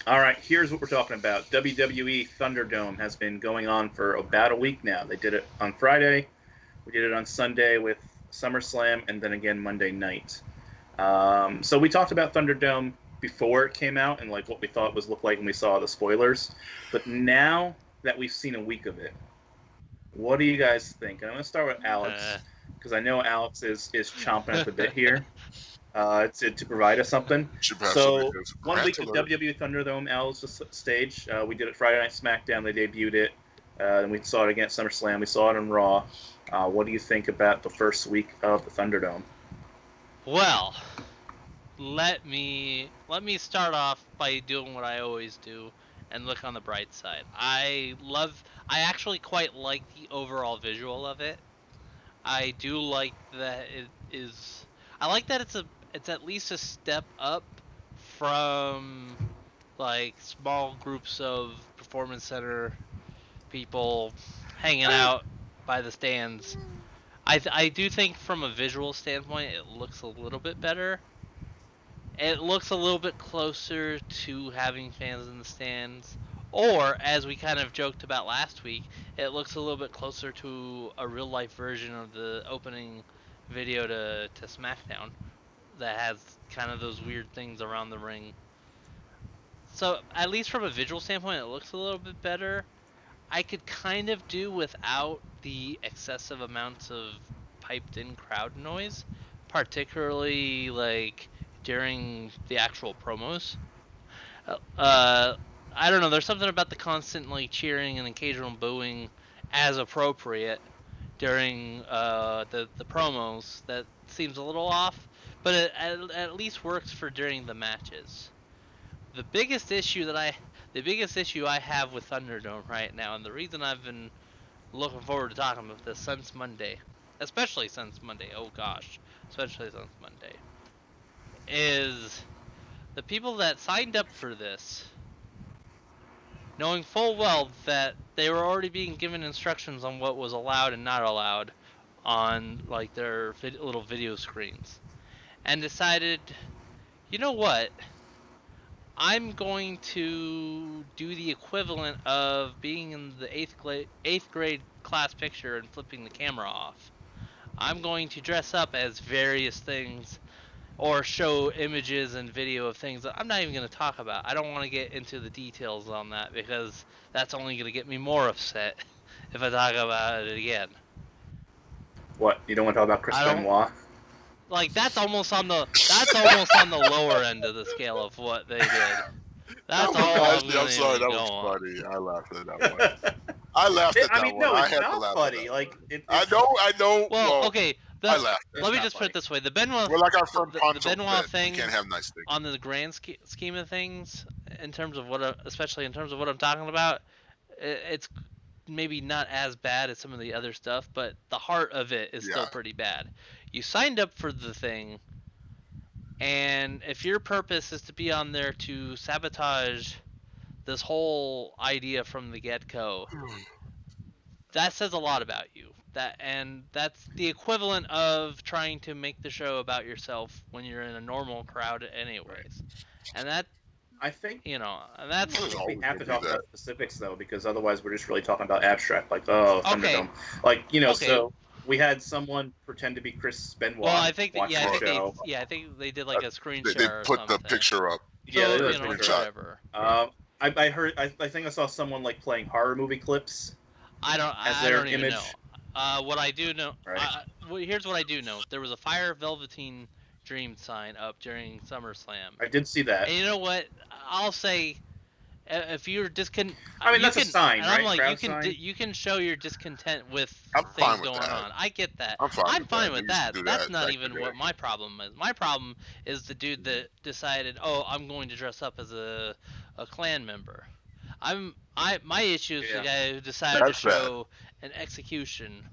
All right, here's what we're talking about. WWE Thunderdome has been going on for about a week now. They did it on Friday. We did it on Sunday with SummerSlam, and then again Monday night. So we talked about Thunderdome before it came out and like what we thought it was look like when we saw the spoilers. But now that we've seen a week of it, what do you guys think? And I'm going to start with Alex because I know Alex is chomping at the bit here to provide us something. So 1 week of WWE Thunderdome, Alex's stage. We did it Friday Night Smackdown. They debuted it. And we saw it again at SummerSlam. We saw it on Raw. What do you think about the first week of the Thunderdome? Well, let me start off by doing what I always do and look on the bright side. I actually quite like the overall visual of it. I do like that I like that it's at least a step up from like small groups of performance center people hanging out by the stands. I do think from a visual standpoint it looks a little bit better. It looks a little bit closer to having fans in the stands, or as we kind of joked about last week, it looks a little bit closer to a real life version of the opening video to Smackdown that has kind of those weird things around the ring. So at least from a visual standpoint it looks a little bit better. I could kind of do without the excessive amounts of piped in crowd noise, particularly like during the actual promos. I don't know, there's something about the constant like cheering and occasional booing as appropriate during the promos that seems a little off, but it at least works for during the matches. The biggest issue I have with Thunderdome right now, and the reason I've been looking forward to talking about this since Monday, especially since Monday, is the people that signed up for this, knowing full well that they were already being given instructions on what was allowed and not allowed on like their little video screens, and decided, you know what? I'm going to do the equivalent of being in the eighth grade class picture and flipping the camera off. I'm going to dress up as various things or show images and video of things that I'm not even going to talk about. I don't want to get into the details on that because that's only going to get me more upset if I talk about it again. What? You don't want to talk about Chris Benoit? Like that's almost on the lower end of the scale of what they did. That's all. I'm sorry, that was funny. I laughed at that one. I laughed at that one. I mean, no, it's not funny. Like I know. Well, okay. I laughed. Let me just put it this way: the Benoit, we're like our friend the Benoit thing, can't have nice things. On the grand scheme of things, in terms of especially in terms of what I'm talking about, it's maybe not as bad as some of the other stuff, but the heart of it is still pretty bad. You signed up for the thing, and if your purpose is to be on there to sabotage this whole idea from the get-go, that says a lot about you. That's the equivalent of trying to make the show about yourself when you're in a normal crowd anyways. And that, I think, and that's... we have to talk about specifics, though, because otherwise we're just really talking about abstract, like, Thunderdome. Like, so we had someone pretend to be Chris Benoit. Well, I think I think they did like a screen share. They put the picture up. Yeah, so, whatever. I think I saw someone like playing horror movie clips. I don't even know. What I do know, here's what I do know. There was a Fire Velveteen Dream sign up during SummerSlam. I did see that. And you know what? I'll say, if you're discontent, I mean, that's a sign, right? I'm like, you can show your discontent with things going on. I get that. I'm fine with that. That's not even what my problem is. My problem is the dude that decided, I'm going to dress up as a clan member. My issue is the guy who decided to show an execution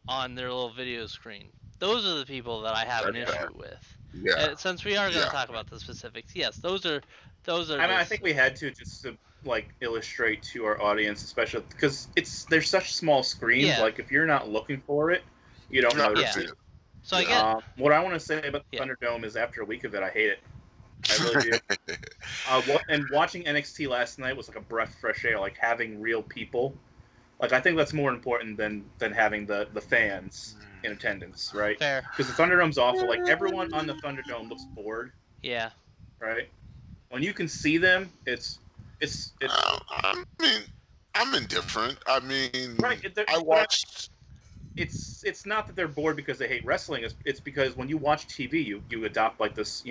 on their little video screen. Those are the people that I have an issue with. Yeah. Since we are going to talk about the specifics, yes, those are. I mean, I think we had to just to like illustrate to our audience, especially because they're such small screens. Yeah. Like if you're not looking for it, you don't notice it. So I get what I want to say about the Thunderdome is after a week of it, I hate it. I really do. And watching NXT last night was like a breath of fresh air. Like having real people. Like I think that's more important than having the fans in attendance, right? Fair. Because the Thunderdome's awful. Like everyone on the Thunderdome looks bored, Yeah. right? When you can see them, it's I mean, I'm indifferent. I mean, right. I watched. It's not that they're bored because they hate wrestling. It's because when you watch TV, you adopt like this,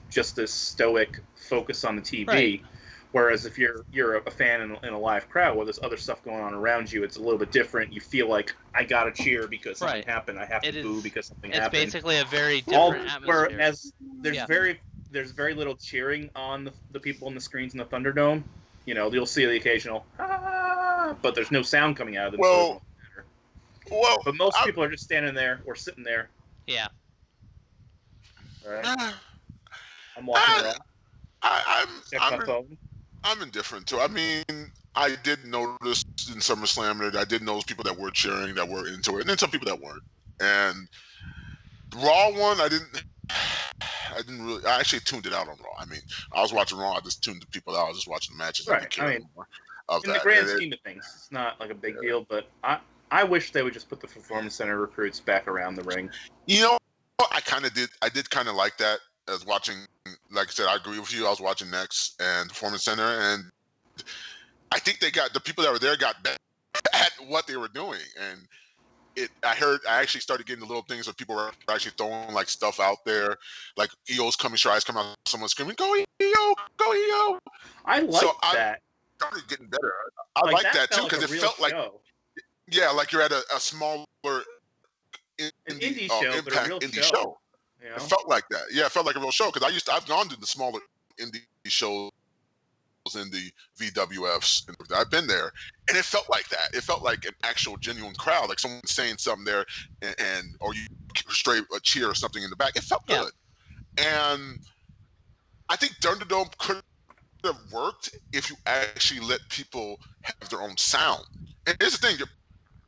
just this stoic focus on the TV. Right. Whereas if you're a fan in a live crowd where there's other stuff going on around you, it's a little bit different. You feel like I gotta cheer because something happened. I have to boo because something happened. It's basically a very different atmosphere. Whereas there's very little cheering on the people on the screens in the Thunderdome. You'll see the occasional but there's no sound coming out of them. But most people are just standing there or sitting there. Yeah. Right. I'm watching Raw. I'm indifferent too. I mean, I did notice in SummerSlam that I did notice people that were cheering, that were into it, and then some people that weren't. And the Raw one, I didn't really. I actually tuned it out on Raw. I mean, I was watching Raw. I just tuned the people out. I was just watching the matches. Right. I mean, in the grand scheme of things, it's not like a big deal. But I wish they would just put the Performance Center recruits back around the ring. I kind of did. I did kind of like that as watching. Like I said, I agree with you. I was watching Next and Performance Center, and I think the people that were there got better at what they were doing. And I actually started getting the little things where people were actually throwing like stuff out there, like EO's coming, Shirai coming out, someone screaming, "Go EO, go EO!" I like that. I started getting better. I like that too because it felt like, like you're at a smaller indie show, Impact but a real show. It felt like that. Yeah, it felt like a real show because I've gone to the smaller indie shows in the VWFs, and I've been there, and it felt like that. It felt like an actual genuine crowd, like someone saying something there, or you straight a cheer or something in the back. It felt good, and I think Thunderdome could have worked if you actually let people have their own sound. And here's the thing: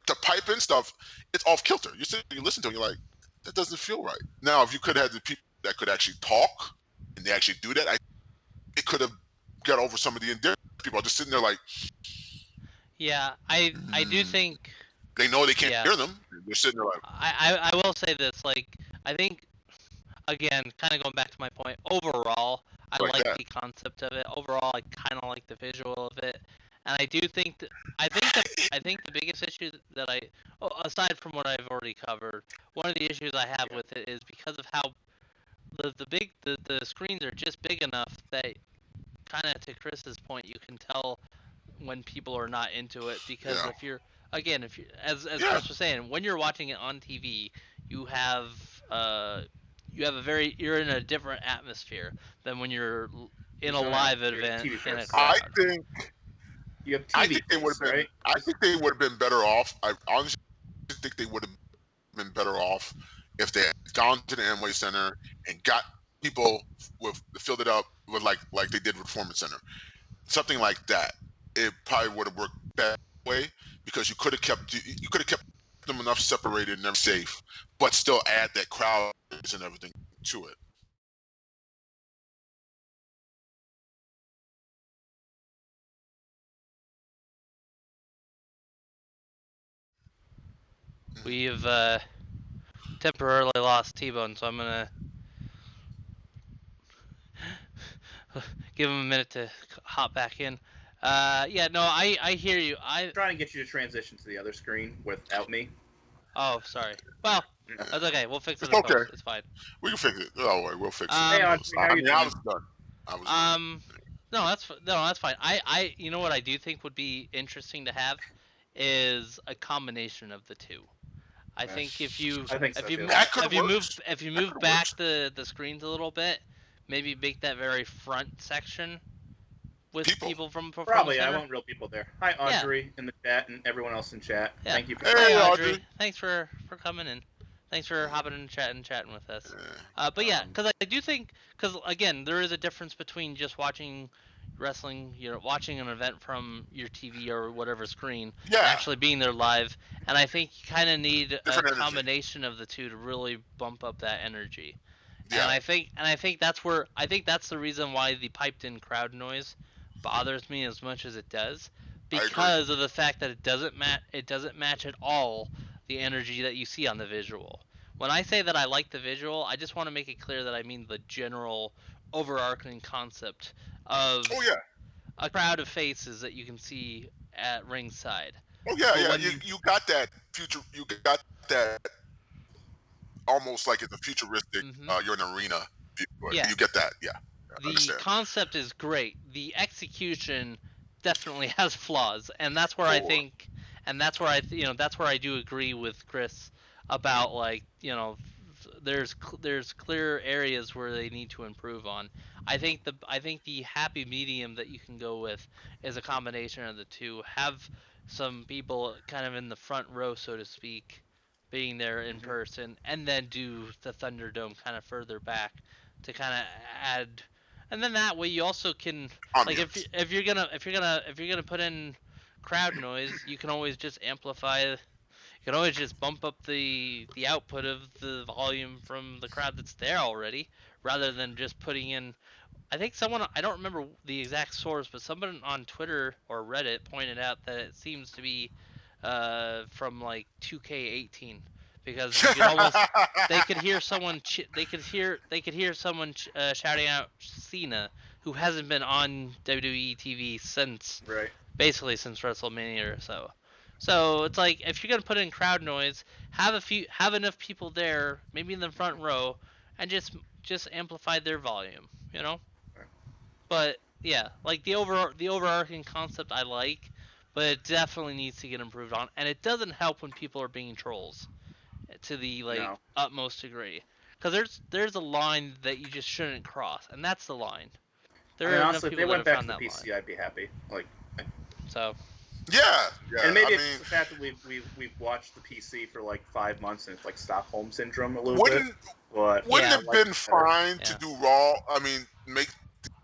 the pipe in stuff, it's off kilter. You listen to it, you're like, that doesn't feel right. Now, if you could have the people that could actually talk and they actually do that, it could have got over some of the indifferent people just sitting there like. Yeah, I do think they know they can't hear them. They're sitting there like. I will say this, like, I think, again, kind of going back to my point, overall, I like the concept of it. Overall, I kind of like the visual of it. And I do think I think the biggest issue that aside from what I've already covered, one of the issues I have with it is because of how the screens are just big enough that, kind of to Chris's point, you can tell when people are not into it because if you're as Chris was saying, when you're watching it on TV, you're in a different atmosphere than when you're in a live event in a crowd. I think they would have been. Right? I think they would have been better off. I honestly think they would have been better off if they had gone to the Amway Center and got people filled it up with like they did with Performance Center, something like that. It probably would have worked that way because you could have kept them enough separated and safe, but still add that crowd and everything to it. We've temporarily lost T-Bone, so I'm gonna give him a minute to hop back in. I hear you. I'm trying to get you to transition to the other screen without me. Oh, sorry. Well, that's okay. We'll fix it. It's okay. It's fine. We can fix it. Don't worry. We'll fix it. I was done. No, that's fine. I you know what I do think would be interesting to have is a combination of the two. I think if you move back the screens a little bit, maybe make that very front section with people from Performance Probably. Center. I want real people there. Hi, Audrey in the chat and everyone else in chat. Yeah. Thank you for Hey, Audrey. Thanks for coming in. Thanks for hopping in the chat and chatting with us. But yeah, because I do think, because again, there is a difference between just watching wrestling, watching an event from your TV or whatever screen, and actually being there live. And I think you kind of need a combination of the two to really bump up that energy. And I think that's the reason why the piped-in crowd noise bothers me as much as it does, because of the fact that it doesn't match at all the energy that you see on the visual. When I say that I like the visual, I just want to make it clear that I mean the general overarching concept of a crowd of faces that you can see at ringside. Oh yeah. You got that future. You got that almost like it's a futuristic. You're in an arena. Yeah. You get that. Yeah. The concept is great. The execution definitely has flaws, and that's where I think, and that's where that's where I do agree with Chris about, like, there's clear areas where they need to improve on. I think the happy medium that you can go with is a combination of the two. Have some people kind of in the front row, so to speak, being there in person, and then do the Thunderdome kind of further back to kind of add. And then that way you also can, like, if you're gonna put in crowd noise, you can always just amplify. You can always just bump up the output of the volume from the crowd that's there already, rather than just putting in. I think someone, I don't remember the exact source, but someone on Twitter or Reddit pointed out that it seems to be from like 2K18, because you could almost they could hear someone shouting out Cena, who hasn't been on WWE TV since basically since WrestleMania or so. So it's like, if you're gonna put in crowd noise, have enough people there, maybe in the front row, and just amplify their volume, But yeah, like the overarching concept I like, but it definitely needs to get improved on, and it doesn't help when people are being trolls to the utmost degree, because there's a line that you just shouldn't cross, and that's the line. There are honestly, if they went back to the PC, line. I'd be happy. So. Yeah. And maybe it's the fact that we've watched the PC for like 5 months, and it's like Stockholm syndrome a little bit. But wouldn't it have been fine to do Raw? I mean, make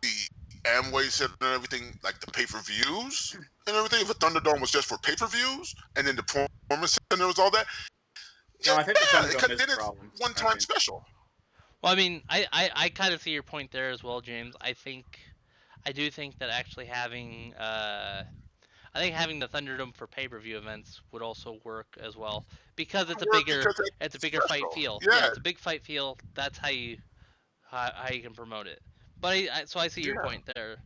the Amway set and everything like the pay-per-views and everything. If a Thunderdome was just for pay-per-views, and then the Performance Center was all that. No, I think the Thunderdome is a problem. One-time special. Well, I mean, I kind of see your point there as well, James. I do think that actually having having the Thunderdome for pay-per-view events would also work as well, because it's a bigger fight feel. Yeah, it's a big fight feel. That's how you can promote it. But so I see your point there.